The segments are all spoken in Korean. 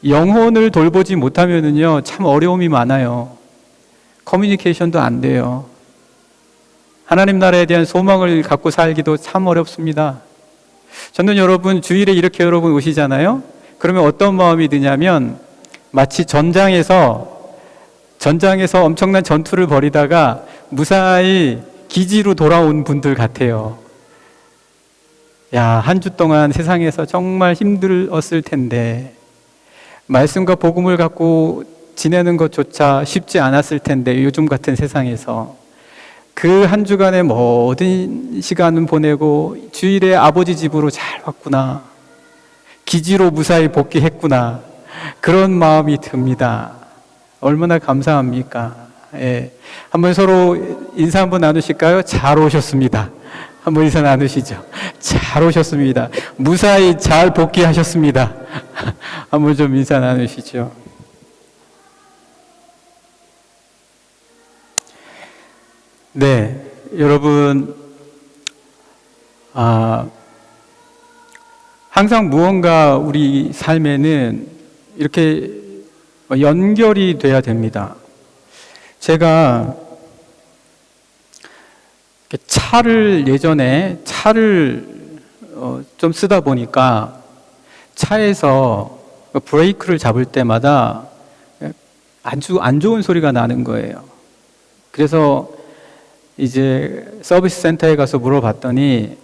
영혼을 돌보지 못하면은요, 참 어려움이 많아요. 커뮤니케이션도 안 돼요. 하나님 나라에 대한 소망을 갖고 살기도 참 어렵습니다. 저는 여러분, 주일에 이렇게 여러분 오시잖아요? 그러면 어떤 마음이 드냐면, 마치 전장에서 엄청난 전투를 벌이다가 무사히 기지로 돌아온 분들 같아요. 야, 한 주 동안 세상에서 정말 힘들었을 텐데, 말씀과 복음을 갖고 지내는 것조차 쉽지 않았을 텐데, 요즘 같은 세상에서 그 한 주간의 모든 시간은 보내고 주일에 아버지 집으로 잘 왔구나, 기지로 무사히 복귀했구나, 그런 마음이 듭니다. 얼마나 감사합니까? 예. 한번 서로 인사 한번 나누실까요? 잘 오셨습니다. 한번 인사 나누시죠. 잘 오셨습니다. 무사히 잘 복귀하셨습니다. 한번 좀 인사 나누시죠. 네, 여러분, 항상 무언가 우리 삶에는 이렇게 연결이 돼야 됩니다. 제가 차를 좀 쓰다 보니까 차에서 브레이크를 잡을 때마다 아주 안 좋은 소리가 나는 거예요. 그래서 이제 서비스 센터에 가서 물어봤더니,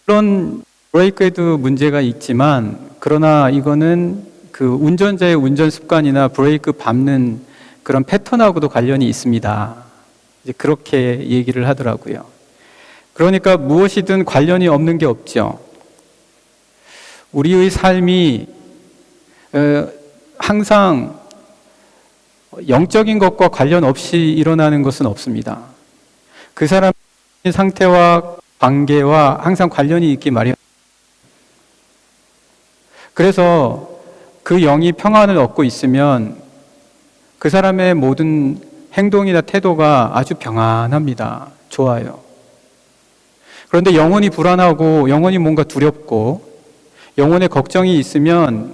물론 브레이크에도 문제가 있지만, 그러나 이거는 그 운전자의 운전 습관이나 브레이크 밟는 그런 패턴하고도 관련이 있습니다. 이제 그렇게 얘기를 하더라고요. 그러니까 무엇이든 관련이 없는 게 없죠. 우리의 삶이 항상 영적인 것과 관련 없이 일어나는 것은 없습니다. 그 사람의 상태와 관계와 항상 관련이 있기 마련. 그래서 그 영이 평안을 얻고 있으면 그 사람의 모든 행동이나 태도가 아주 평안합니다. 좋아요. 그런데 영혼이 불안하고 영혼이 뭔가 두렵고 영혼에 걱정이 있으면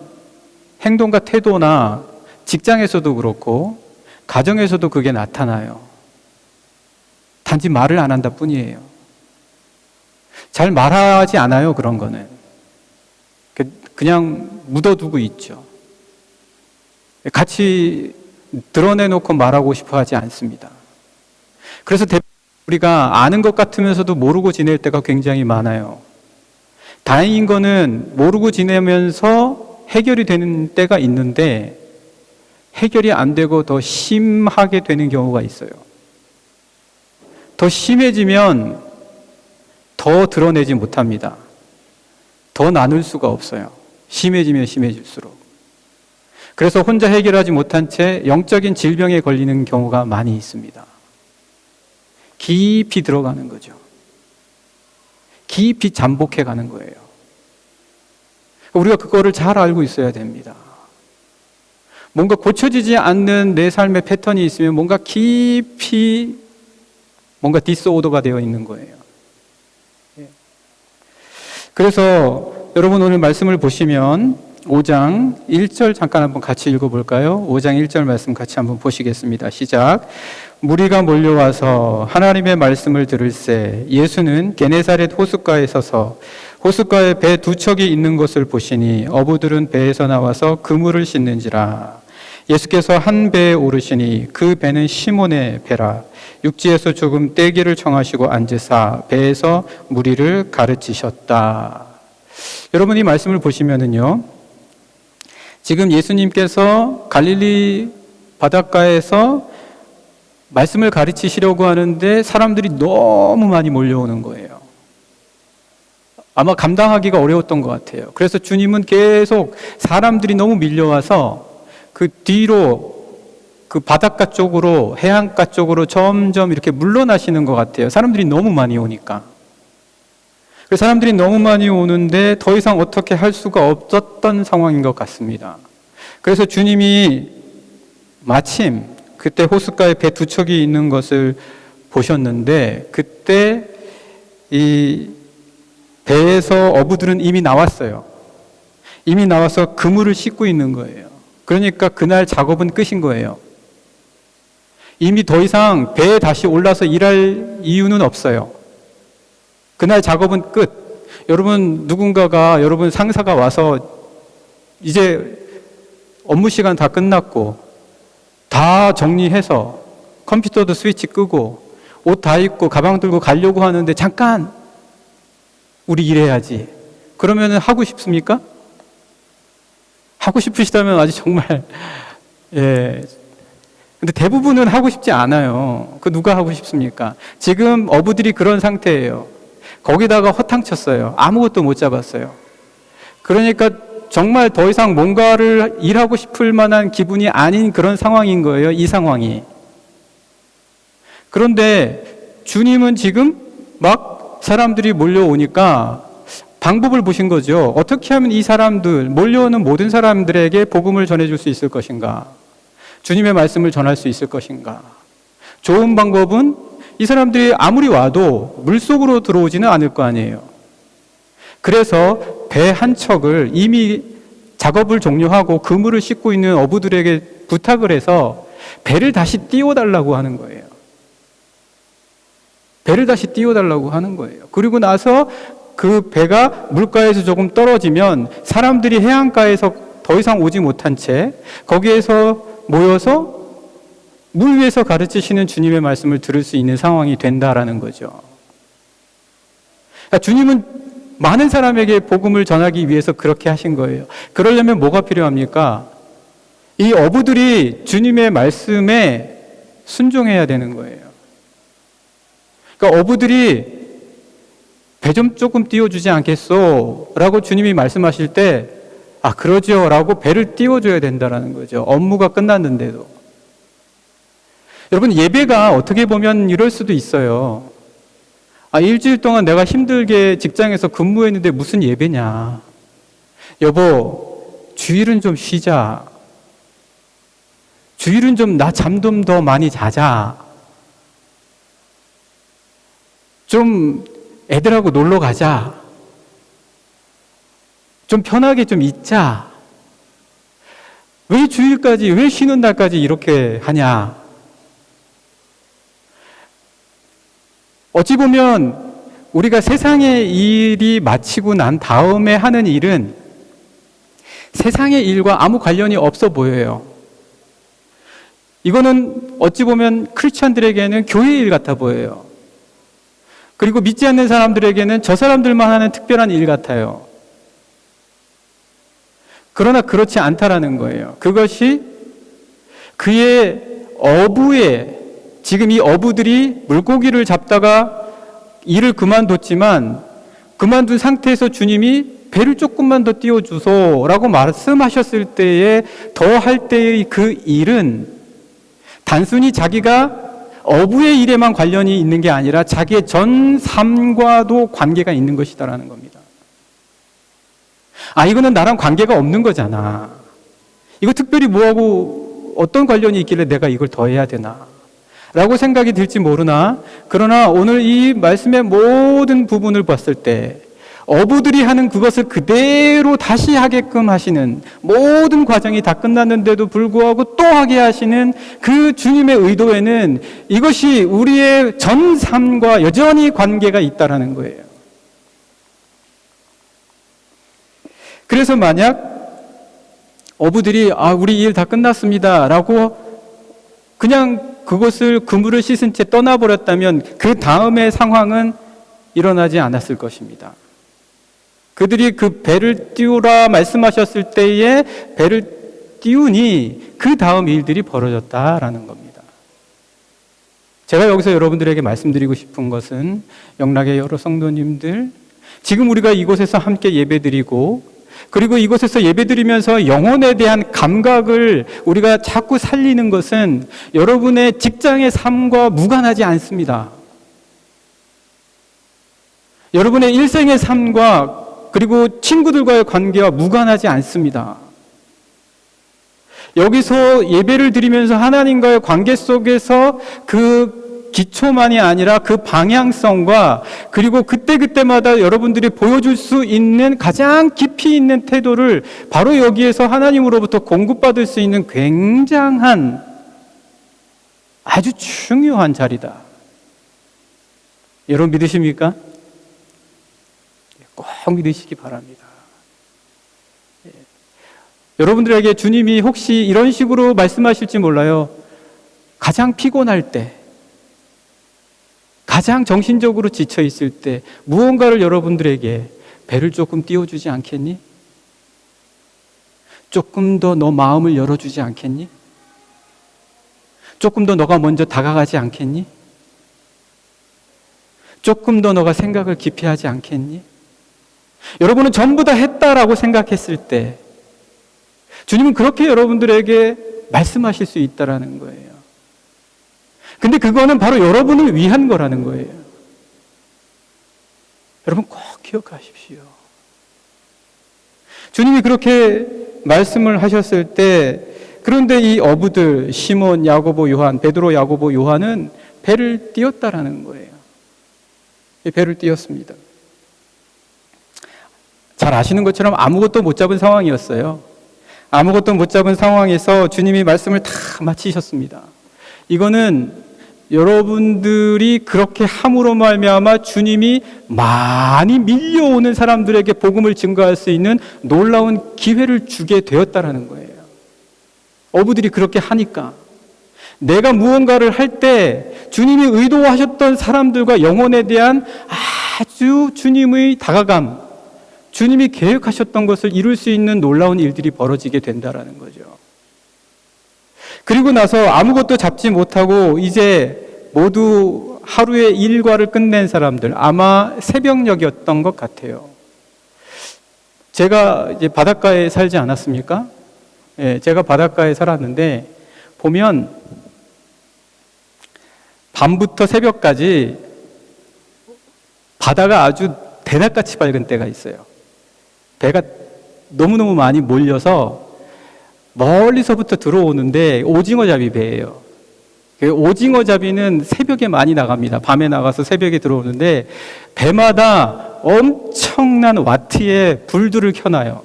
행동과 태도나 직장에서도 그렇고 가정에서도 그게 나타나요. 단지 말을 안 한다 뿐이에요. 잘 말하지 않아요, 그런 거는. 그냥 묻어두고 있죠. 같이 드러내놓고 말하고 싶어 하지 않습니다. 그래서 우리가 아는 것 같으면서도 모르고 지낼 때가 굉장히 많아요. 다행인 거는 모르고 지내면서 해결이 되는 때가 있는데 해결이 안 되고 더 심하게 되는 경우가 있어요. 더 심해지면 더 드러내지 못합니다. 더 나눌 수가 없어요. 심해지면 심해질수록. 그래서 혼자 해결하지 못한 채 영적인 질병에 걸리는 경우가 많이 있습니다. 깊이 들어가는 거죠. 깊이 잠복해 가는 거예요. 우리가 그거를 잘 알고 있어야 됩니다. 뭔가 고쳐지지 않는 내 삶의 패턴이 있으면 뭔가 깊이 뭔가 디스오더가 되어 있는 거예요. 그래서 여러분 오늘 말씀을 보시면 5장 1절 잠깐 한번 같이 읽어볼까요? 5장 1절 말씀 같이 한번 보시겠습니다. 시작. 무리가 몰려와서 하나님의 말씀을 들을새 예수는 게네사렛 호숫가에 서서 호숫가에 배 두 척이 있는 것을 보시니 어부들은 배에서 나와서 그물을 씻는지라. 예수께서 한 배에 오르시니 그 배는 시몬의 배라. 육지에서 조금 떼기를 청하시고 앉으사 배에서 무리를 가르치셨다. 여러분 이 말씀을 보시면은요, 지금 예수님께서 갈릴리 바닷가에서 말씀을 가르치시려고 하는데 사람들이 너무 많이 몰려오는 거예요. 아마 감당하기가 어려웠던 것 같아요. 그래서 주님은 계속 사람들이 너무 밀려와서 그 뒤로 그 바닷가 쪽으로, 해안가 쪽으로 점점 이렇게 물러나시는 것 같아요. 사람들이 너무 많이 오니까. 사람들이 너무 많이 오는데 더 이상 어떻게 할 수가 없었던 상황인 것 같습니다. 그래서 주님이 마침 그때 호숫가에 배 두 척이 있는 것을 보셨는데 그때 이 배에서 어부들은 이미 나왔어요. 이미 나와서 그물을 씻고 있는 거예요. 그러니까 그날 작업은 끝인 거예요. 이미 더 이상 배에 다시 올라서 일할 이유는 없어요. 그날 작업은 끝. 여러분, 누군가가, 여러분 상사가 와서 이제 업무 시간 다 끝났고 다 정리해서 컴퓨터도 스위치 끄고 옷 다 입고 가방 들고 가려고 하는데 잠깐 우리 일해야지. 그러면 하고 싶습니까? 하고 싶으시다면 아주 정말 근데 대부분은 하고 싶지 않아요. 그 누가 하고 싶습니까? 지금 어부들이 그런 상태예요. 거기다가 허탕쳤어요. 아무것도 못 잡았어요. 그러니까 정말 더 이상 뭔가를 일하고 싶을 만한 기분이 아닌 그런 상황인 거예요. 이 상황이. 그런데 주님은 지금 막 사람들이 몰려오니까 방법을 보신 거죠. 어떻게 하면 이 사람들, 몰려오는 모든 사람들에게 복음을 전해줄 수 있을 것인가? 주님의 말씀을 전할 수 있을 것인가? 좋은 방법은 이 사람들이 아무리 와도 물속으로 들어오지는 않을 거 아니에요. 그래서 배 한 척을 이미 작업을 종료하고 그물을 싣고 있는 어부들에게 부탁을 해서 배를 다시 띄워달라고 하는 거예요. 배를 다시 띄워달라고 하는 거예요. 그리고 나서 그 배가 물가에서 조금 떨어지면 사람들이 해안가에서 더 이상 오지 못한 채 거기에서 모여서 물 위에서 가르치시는 주님의 말씀을 들을 수 있는 상황이 된다라는 거죠. 그러니까 주님은 많은 사람에게 복음을 전하기 위해서 그렇게 하신 거예요. 그러려면 뭐가 필요합니까? 이 어부들이 주님의 말씀에 순종해야 되는 거예요. 그러니까 어부들이 배 좀 조금 띄워주지 않겠소? 라고 주님이 말씀하실 때 그러죠 라고 배를 띄워줘야 된다는 거죠. 업무가 끝났는데도. 여러분, 예배가 어떻게 보면 이럴 수도 있어요. 일주일 동안 내가 힘들게 직장에서 근무했는데 무슨 예배냐. 여보, 주일은 좀 쉬자. 주일은 좀 나 잠 좀 더 많이 자자. 좀 애들하고 놀러 가자. 좀 편하게 좀 있자. 왜 주일까지, 왜 쉬는 날까지 이렇게 하냐? 어찌 보면 우리가 세상의 일이 마치고 난 다음에 하는 일은 세상의 일과 아무 관련이 없어 보여요. 이거는 어찌 보면 크리스찬들에게는 교회 일 같아 보여요. 그리고 믿지 않는 사람들에게는 저 사람들만 하는 특별한 일 같아요. 그러나 그렇지 않다라는 거예요. 그것이 그의 어부의, 지금 이 어부들이 물고기를 잡다가 일을 그만뒀지만 그만둔 상태에서 주님이 배를 조금만 더 띄워주소 라고 말씀하셨을 때에 더 할 때의 그 일은 단순히 자기가 어부의 일에만 관련이 있는 게 아니라 자기의 전 삶과도 관계가 있는 것이다라는 겁니다. 이거는 나랑 관계가 없는 거잖아. 이거 특별히 뭐하고 어떤 관련이 있길래 내가 이걸 더 해야 되나? 라고 생각이 들지 모르나, 그러나 오늘 이 말씀의 모든 부분을 봤을 때 어부들이 하는 그것을 그대로 다시 하게끔 하시는, 모든 과정이 다 끝났는데도 불구하고 또 하게 하시는 그 주님의 의도에는 이것이 우리의 전 삶과 여전히 관계가 있다라는 거예요. 그래서 만약 어부들이 우리 일 다 끝났습니다 라고 그냥 그것을 그물을 씻은 채 떠나버렸다면 그 다음의 상황은 일어나지 않았을 것입니다. 그들이 그 배를 띄우라 말씀하셨을 때에 배를 띄우니 그 다음 일들이 벌어졌다라는 겁니다. 제가 여기서 여러분들에게 말씀드리고 싶은 것은, 영락의 여러 성도님들, 지금 우리가 이곳에서 함께 예배드리고 그리고 이곳에서 예배드리면서 영혼에 대한 감각을 우리가 자꾸 살리는 것은 여러분의 직장의 삶과 무관하지 않습니다. 여러분의 일생의 삶과 그리고 친구들과의 관계와 무관하지 않습니다. 여기서 예배를 드리면서 하나님과의 관계 속에서 그 기초만이 아니라 그 방향성과 그리고 그때그때마다 여러분들이 보여줄 수 있는 가장 깊이 깊이 있는 태도를 바로 여기에서 하나님으로부터 공급받을 수 있는 굉장한 아주 중요한 자리다. 여러분 믿으십니까? 꼭 믿으시기 바랍니다. 여러분들에게 주님이 혹시 이런 식으로 말씀하실지 몰라요. 가장 피곤할 때, 가장 정신적으로 지쳐 있을 때 무언가를 여러분들에게 배를 조금 띄워주지 않겠니? 조금 더 너 마음을 열어주지 않겠니? 조금 더 너가 먼저 다가가지 않겠니? 조금 더 너가 생각을 깊이 하지 않겠니? 여러분은 전부 다 했다라고 생각했을 때 주님은 그렇게 여러분들에게 말씀하실 수 있다라는 거예요. 근데 그거는 바로 여러분을 위한 거라는 거예요. 여러분 꼭 기억하십시오. 주님이 그렇게 말씀을 하셨을 때 그런데 이 어부들 시몬, 야고보, 요한, 베드로, 야고보, 요한은 배를 띄었다라는 거예요. 배를 띄었습니다. 잘 아시는 것처럼 아무것도 못 잡은 상황이었어요. 아무것도 못 잡은 상황에서 주님이 말씀을 다 마치셨습니다. 이거는 여러분들이 그렇게 함으로 말미암아 주님이 많이 밀려오는 사람들에게 복음을 증거할 수 있는 놀라운 기회를 주게 되었다라는 거예요. 어부들이 그렇게 하니까 내가 무언가를 할 때 주님이 의도하셨던 사람들과 영혼에 대한 아주 주님의 다가감, 주님이 계획하셨던 것을 이룰 수 있는 놀라운 일들이 벌어지게 된다라는 거죠. 그리고 나서 아무것도 잡지 못하고 이제 모두 하루의 일과를 끝낸 사람들, 아마 새벽녘이었던 것 같아요. 제가 이제 바닷가에 살지 않았습니까? 예, 제가 바닷가에 살았는데 보면 밤부터 새벽까지 바다가 아주 대낮같이 밝은 때가 있어요. 배가 너무너무 많이 몰려서 멀리서부터 들어오는데 오징어 잡이 배예요. 오징어 잡이는 새벽에 많이 나갑니다. 밤에 나가서 새벽에 들어오는데 배마다 엄청난 와트의 불들을 켜놔요.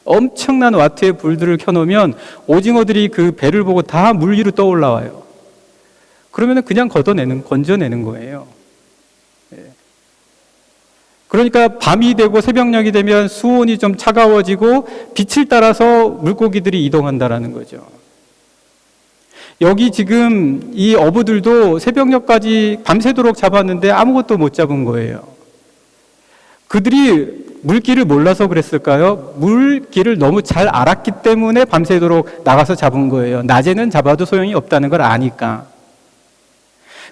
엄청난 와트의 불들을 켜놓으면 오징어들이 그 배를 보고 다 물 위로 떠올라와요. 그러면 그냥 건져내는 거예요. 그러니까 밤이 되고 새벽녘이 되면 수온이 좀 차가워지고 빛을 따라서 물고기들이 이동한다라는 거죠. 여기 지금 이 어부들도 새벽녘까지 밤새도록 잡았는데 아무것도 못 잡은 거예요. 그들이 물길을 몰라서 그랬을까요? 물길을 너무 잘 알았기 때문에 밤새도록 나가서 잡은 거예요. 낮에는 잡아도 소용이 없다는 걸 아니까.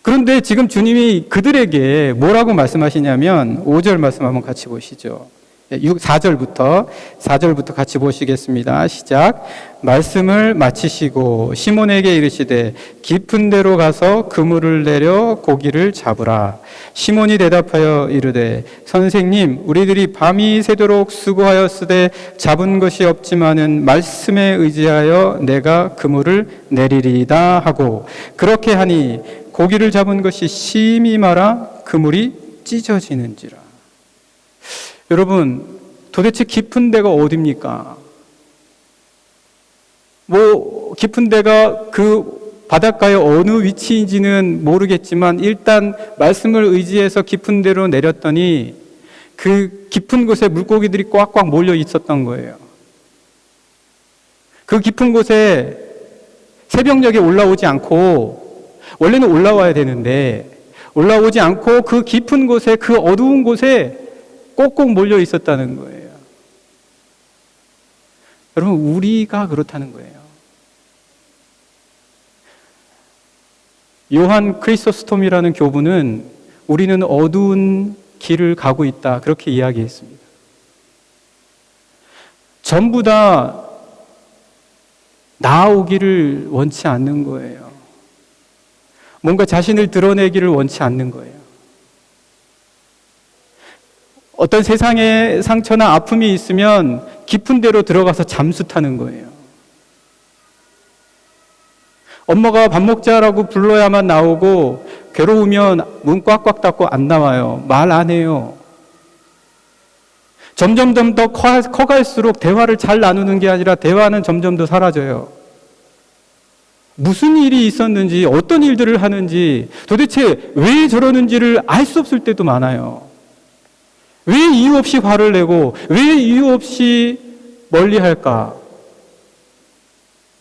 그런데 지금 주님이 그들에게 뭐라고 말씀하시냐면 5절 말씀 한번 같이 보시죠. 4절부터 같이 보시겠습니다. 시작. 말씀을 마치시고 시몬에게 이르시되 깊은 데로 가서 그물을 내려 고기를 잡으라. 시몬이 대답하여 이르되 선생님 우리들이 밤이 새도록 수고하였으되 잡은 것이 없지만은 말씀에 의지하여 내가 그물을 내리리이다 하고 그렇게 하니 고기를 잡은 것이 심히 많아 그물이 찢어지는지라. 여러분, 도대체 깊은 데가 어디입니까? 깊은 데가 그 바닷가의 어느 위치인지는 모르겠지만 일단 말씀을 의지해서 깊은 데로 내렸더니 그 깊은 곳에 물고기들이 꽉꽉 몰려 있었던 거예요. 그 깊은 곳에 새벽녘에 올라오지 않고 원래는 올라와야 되는데 올라오지 않고 그 깊은 곳에 그 어두운 곳에 꼭꼭 몰려 있었다는 거예요. 여러분, 우리가 그렇다는 거예요. 요한 크리소스톰이라는 교부는 우리는 어두운 길을 가고 있다 그렇게 이야기했습니다. 전부 다 나아오기를 원치 않는 거예요. 뭔가 자신을 드러내기를 원치 않는 거예요. 어떤 세상에 상처나 아픔이 있으면 깊은 데로 들어가서 잠수 타는 거예요. 엄마가 밥 먹자라고 불러야만 나오고 괴로우면 문 꽉꽉 닫고 안 나와요. 말 안 해요. 점점 더 커갈수록 대화를 잘 나누는 게 아니라 대화는 점점 더 사라져요. 무슨 일이 있었는지, 어떤 일들을 하는지, 도대체 왜 저러는지를 알 수 없을 때도 많아요. 왜 이유 없이 화를 내고, 왜 이유 없이 멀리 할까?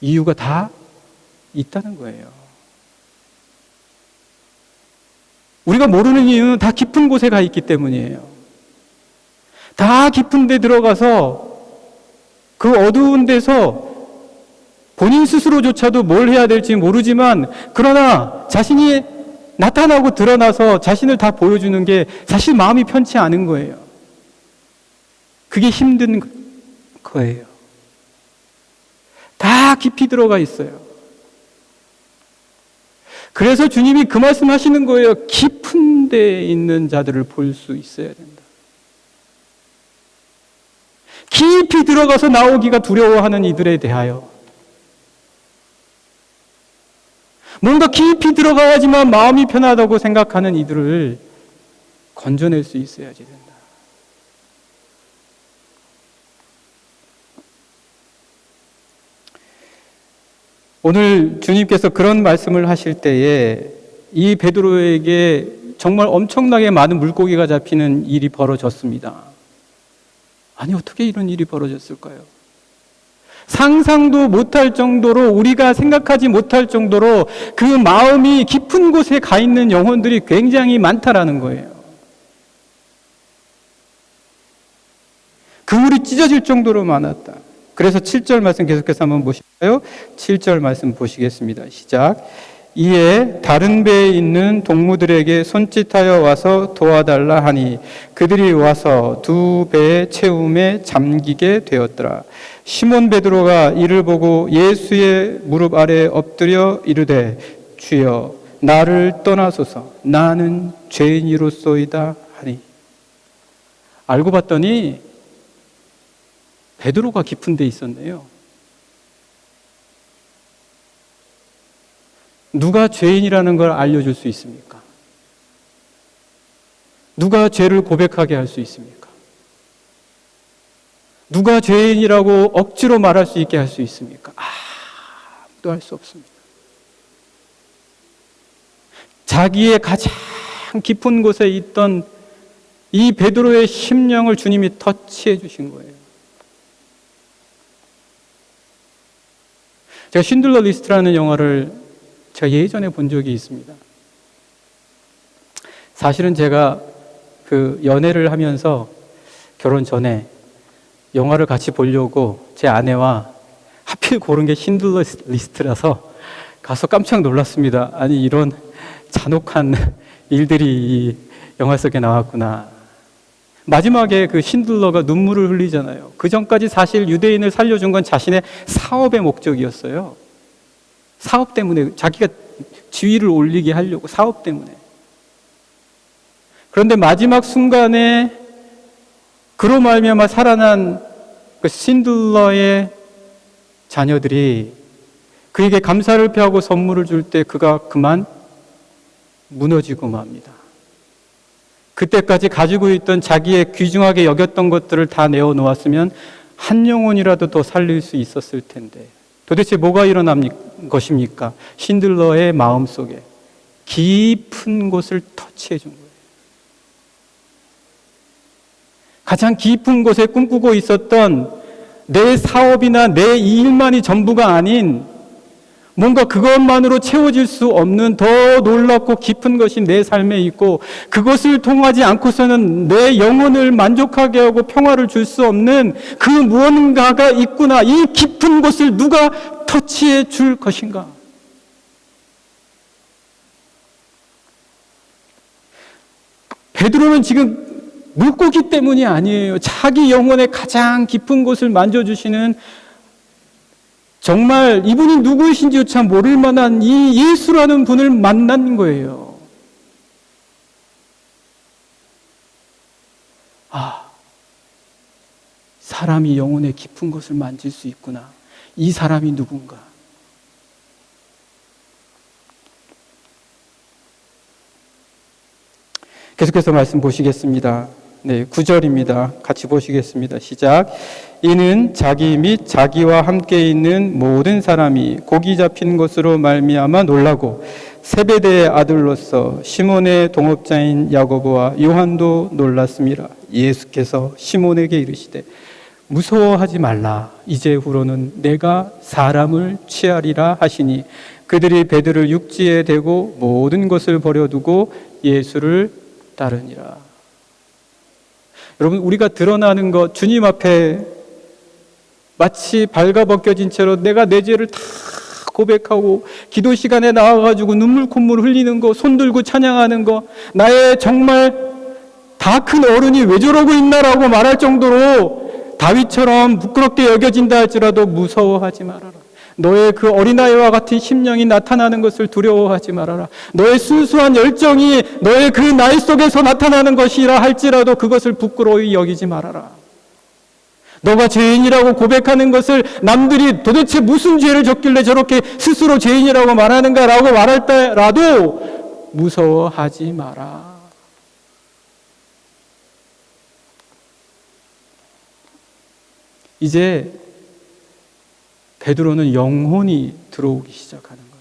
이유가 다 있다는 거예요. 우리가 모르는 이유는 다 깊은 곳에 가 있기 때문이에요. 다 깊은 데 들어가서 그 어두운 데서 본인 스스로조차도 뭘 해야 될지 모르지만, 그러나 자신이 나타나고 드러나서 자신을 다 보여주는 게 사실 마음이 편치 않은 거예요. 그게 힘든 거예요. 다 깊이 들어가 있어요. 그래서 주님이 그 말씀 하시는 거예요. 깊은 데에 있는 자들을 볼 수 있어야 된다. 깊이 들어가서 나오기가 두려워하는 이들에 대하여, 뭔가 깊이 들어가야지만 마음이 편하다고 생각하는 이들을 건져낼 수 있어야지 된다. 오늘 주님께서 그런 말씀을 하실 때에 이 베드로에게 정말 엄청나게 많은 물고기가 잡히는 일이 벌어졌습니다. 아니, 어떻게 이런 일이 벌어졌을까요? 상상도 못할 정도로, 우리가 생각하지 못할 정도로 그 마음이 깊은 곳에 가 있는 영혼들이 굉장히 많다라는 거예요. 그물이 찢어질 정도로 많았다. 그래서 7절 말씀 계속해서 한번 보실까요? 7절 말씀 보시겠습니다. 시작. 이에 다른 배에 있는 동무들에게 손짓하여 와서 도와달라 하니 그들이 와서 두 배의 채움에 잠기게 되었더라. 시몬 베드로가 이를 보고 예수의 무릎 아래 엎드려 이르되 주여 나를 떠나소서 나는 죄인이로소이다 하니. 알고 봤더니 베드로가 깊은 데 있었네요. 누가 죄인이라는 걸 알려줄 수 있습니까? 누가 죄를 고백하게 할 수 있습니까? 누가 죄인이라고 억지로 말할 수 있게 할 수 있습니까? 아무도 할 수 없습니다. 자기의 가장 깊은 곳에 있던 이 베드로의 심령을 주님이 터치해 주신 거예요. 제가 쉰들러 리스트라는 영화를 제가 예전에 본 적이 있습니다. 사실은 제가 그 연애를 하면서 결혼 전에 영화를 같이 보려고 제 아내와 하필 고른 게 쉰들러 리스트라서 가서 깜짝 놀랐습니다. 아니, 이런 잔혹한 일들이 이 영화 속에 나왔구나. 마지막에 그 쉰들러가 눈물을 흘리잖아요. 그 전까지 사실 유대인을 살려준 건 자신의 사업의 목적이었어요. 사업 때문에, 자기가 지위를 올리게 하려고, 사업 때문에. 그런데 마지막 순간에 그로 말미암아 살아난 그 쉰들러의 자녀들이 그에게 감사를 표하고 선물을 줄 때 그가 그만 무너지고 맙니다. 그때까지 가지고 있던 자기의 귀중하게 여겼던 것들을 다 내어놓았으면 한 영혼이라도 더 살릴 수 있었을 텐데 도대체 뭐가 일어난 것입니까? 쉰들러의 마음속에 깊은 곳을 터치해 준 거예요. 가장 깊은 곳에 꿈꾸고 있었던 내 사업이나 내 일만이 전부가 아닌 뭔가 그것만으로 채워질 수 없는 더 놀랍고 깊은 것이 내 삶에 있고 그것을 통하지 않고서는 내 영혼을 만족하게 하고 평화를 줄 수 없는 그 무언가가 있구나. 이 깊은 곳을 누가 터치해 줄 것인가? 베드로는 지금 물고기 때문이 아니에요. 자기 영혼의 가장 깊은 곳을 만져주시는 정말 이분이 누구이신지조차 모를 만한 이 예수라는 분을 만난 거예요. 사람이 영혼의 깊은 곳을 만질 수 있구나. 이 사람이 누군가. 계속해서 말씀 보시겠습니다. 네, 9절입니다. 같이 보시겠습니다. 시작. 이는 자기 및 자기와 함께 있는 모든 사람이 고기 잡힌 것으로 말미암아 놀라고 세베대의 아들로서 시몬의 동업자인 야고보와 요한도 놀랐습니다. 예수께서 시몬에게 이르시되 무서워하지 말라. 이제후로는 내가 사람을 취하리라 하시니 그들이 베드를 육지에 대고 모든 것을 버려두고 예수를 따르니라. 여러분, 우리가 드러나는 것, 주님 앞에 마치 발가벗겨진 채로 내가 내 죄를 다 고백하고 기도 시간에 나와가지고 눈물 콧물 흘리는 거, 손 들고 찬양하는 거, 나의 정말 다 큰 어른이 왜 저러고 있나라고 말할 정도로 다윗처럼 부끄럽게 여겨진다 할지라도 무서워하지 말아라. 너의 그 어린아이와 같은 심령이 나타나는 것을 두려워하지 말아라. 너의 순수한 열정이 너의 그 나이 속에서 나타나는 것이라 할지라도 그것을 부끄러워히 여기지 말아라. 너가 죄인이라고 고백하는 것을 남들이 도대체 무슨 죄를 졌길래 저렇게 스스로 죄인이라고 말하는가라고 말할 때라도 무서워하지 마라. 이제 베드로는 영혼이 들어오기 시작하는 겁니다.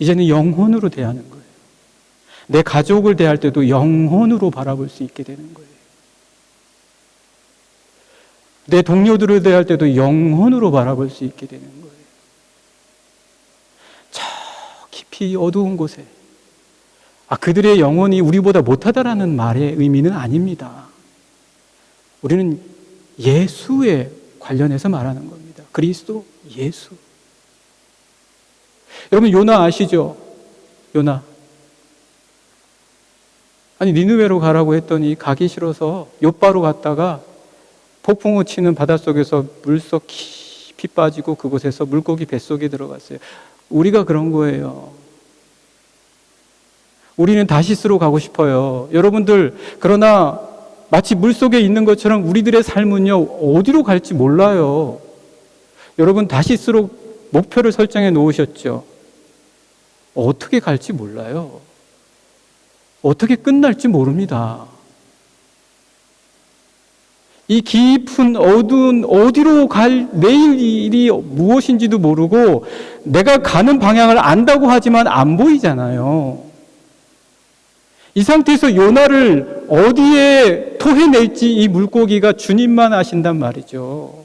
이제는 영혼으로 대하는 거예요. 내 가족을 대할 때도 영혼으로 바라볼 수 있게 되는 거예요. 내 동료들을 대할 때도 영혼으로 바라볼 수 있게 되는 거예요. 저 깊이 어두운 곳에 그들의 영혼이 우리보다 못하다라는 말의 의미는 아닙니다. 우리는 예수에 관련해서 말하는 겁니다. 그리스도 예수. 여러분, 요나 아시죠? 요나. 아니, 니느웨로 가라고 했더니 가기 싫어서 요바로 갔다가 폭풍우 치는 바닷속에서 물속 깊이 빠지고 그곳에서 물고기 뱃속에 들어갔어요. 우리가 그런 거예요. 우리는 다시스로 가고 싶어요. 여러분들, 그러나 마치 물속에 있는 것처럼 우리들의 삶은요, 어디로 갈지 몰라요. 여러분, 다시스로 목표를 설정해 놓으셨죠? 어떻게 갈지 몰라요. 어떻게 끝날지 모릅니다. 이 깊은 어두운 어디로 갈 내일 일이 무엇인지도 모르고 내가 가는 방향을 안다고 하지만 안 보이잖아요. 이 상태에서 요나를 어디에 토해낼지 이 물고기가 주님만 아신단 말이죠.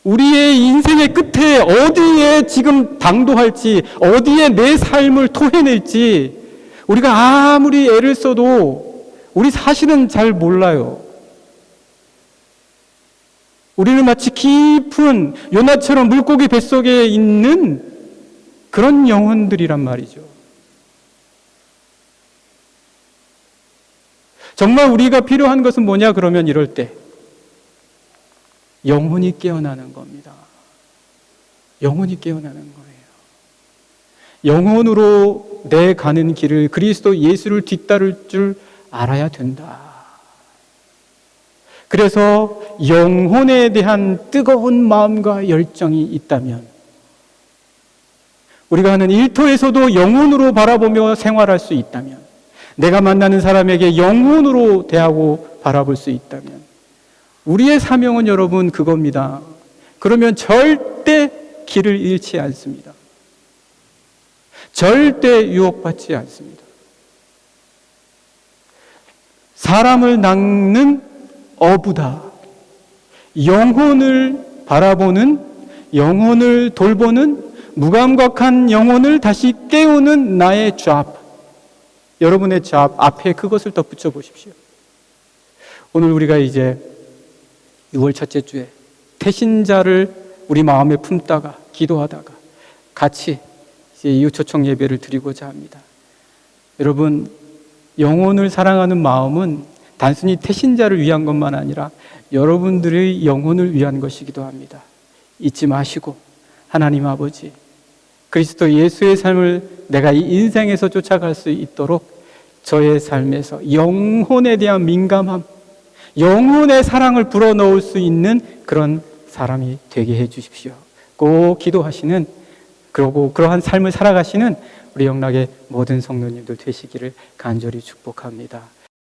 우리의 인생의 끝에 어디에 지금 당도할지, 어디에 내 삶을 토해낼지 우리가 아무리 애를 써도 우리 사실은 잘 몰라요. 우리는 마치 깊은 요나처럼 물고기 뱃속에 있는 그런 영혼들이란 말이죠. 정말 우리가 필요한 것은 뭐냐 그러면 이럴 때 영혼이 깨어나는 겁니다. 영혼이 깨어나는 거예요. 영혼으로 내 가는 길을 그리스도 예수를 뒤따를 줄 알아야 된다. 그래서 영혼에 대한 뜨거운 마음과 열정이 있다면 우리가 하는 일터에서도 영혼으로 바라보며 생활할 수 있다면 내가 만나는 사람에게 영혼으로 대하고 바라볼 수 있다면 우리의 사명은 여러분 그겁니다. 그러면 절대 길을 잃지 않습니다. 절대 유혹받지 않습니다. 사람을 낚는 어부다. 영혼을 바라보는, 영혼을 돌보는, 무감각한 영혼을 다시 깨우는 나의 잡. 여러분의 잡 앞에 그것을 덧붙여 보십시오. 오늘 우리가 이제 6월 첫째 주에 태신자를 우리 마음에 품다가 기도하다가 같이 이제 이웃초청 예배를 드리고자 합니다. 여러분, 영혼을 사랑하는 마음은 단순히 태신자를 위한 것만 아니라 여러분들의 영혼을 위한 것이기도 합니다. 잊지 마시고 하나님 아버지, 그리스도 예수의 삶을 내가 이 인생에서 쫓아갈 수 있도록 저의 삶에서 영혼에 대한 민감함, 영혼의 사랑을 불어넣을 수 있는 그런 사람이 되게 해 주십시오. 꼭 기도하시는, 그러고 그러한 삶을 살아가시는 우리 영락의 모든 성도님들 되시기를 간절히 축복합니다.